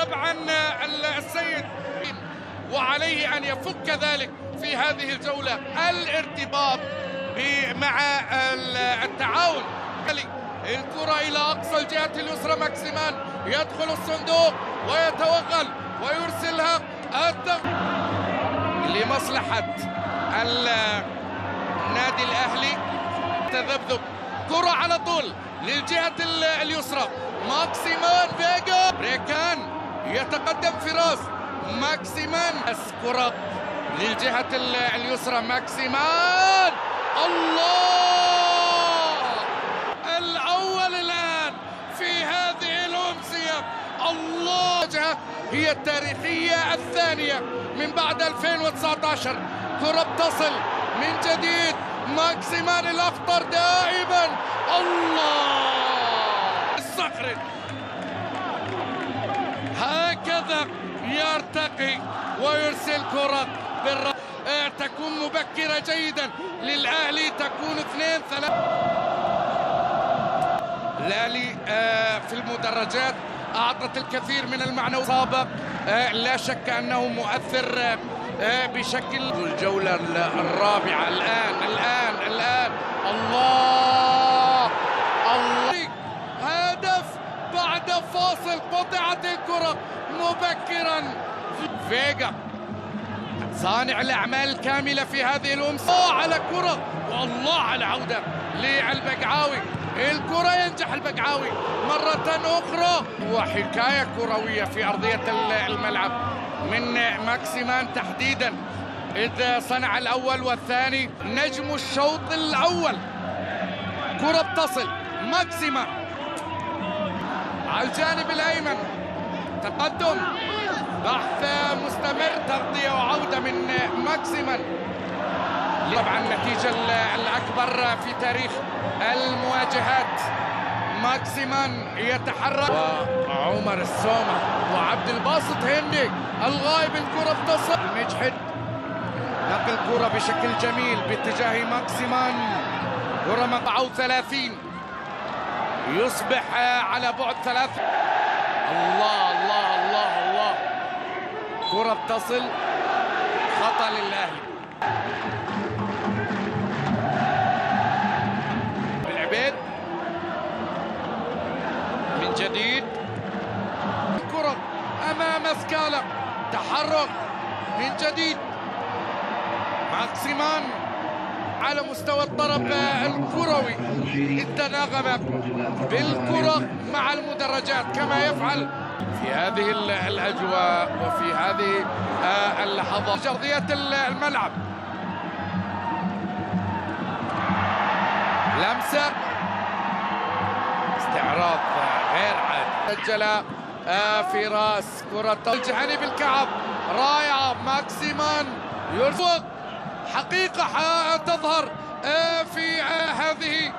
طبعا السيد، وعليه أن يفك ذلك في هذه الجولة الارتباط مع التعاون. الكرة إلى أقصى الجهة اليسرى، ماكسيمان يدخل الصندوق ويتوغل ويرسلها لمصلحة النادي الأهلي. تذبذب كرة على طول للجهة اليسرى، ماكسيمان فيجا ريكان يتقدم فراس ماكسيمان، كرة للجهة اليسرى، ماكسيمان الله الأول الآن في هذه الأمسية. الله هي التاريخية الثانية من بعد 2019. كرة بتصل من جديد، ماكسيمان الأخطر دائما، الله الصخر هكذا يرتقي ويرسل كرة تكون مبكرة جيدا للأهلي، تكون 2-3. الأهلي في المدرجات أعطت الكثير من المعنويات سابق، لا شك أنه مؤثر بشكل. الجولة الرابعة الآن الله هدف بعد فاصل، قطعت الكرة مبكرا. فيجا صانع الأعمال الكاملة في هذه الأمسية على كرة، والله على عودة للبقعاوي، الكرة ينجح البقعاوي مرة أخرى، وحكاية كروية في أرضية الملعب من ماكسيمان تحديدا، إذ صنع الأول والثاني. نجم الشوط الأول، كرة بتصل، ماكسيمان على الجانب الأيمن، تقدم، بحث مستمر، تغطية وعودة من ماكسيمان. طبعا النتيجة الأكبر في تاريخ المواجهات، ماكسيمان يتحرك، وعمر السومة وعبد الباسط هندي الغايب. الكرة بتصل، مجحد نقل الكرة بشكل جميل باتجاه ماكسيمان، كرة مقطعه 30 يصبح على بعد 3. الله الله الله الله، كرة بتصل، خطأ للأهلي. بالعبيد من جديد، الكرة أمام سكالا، تحرك من جديد، ماكسيمان على مستوى الطرف الكروي، التناغم بالكرة مع المدرجات كما يفعل في هذه الأجواء وفي هذه اللحظات. أرضية الملعب، لمسة، استعراض غير عادي، سجل في راس كرة الجهني بالكعب، رائعة. ماكسيمان يرفق، حقيقة تظهر في هذه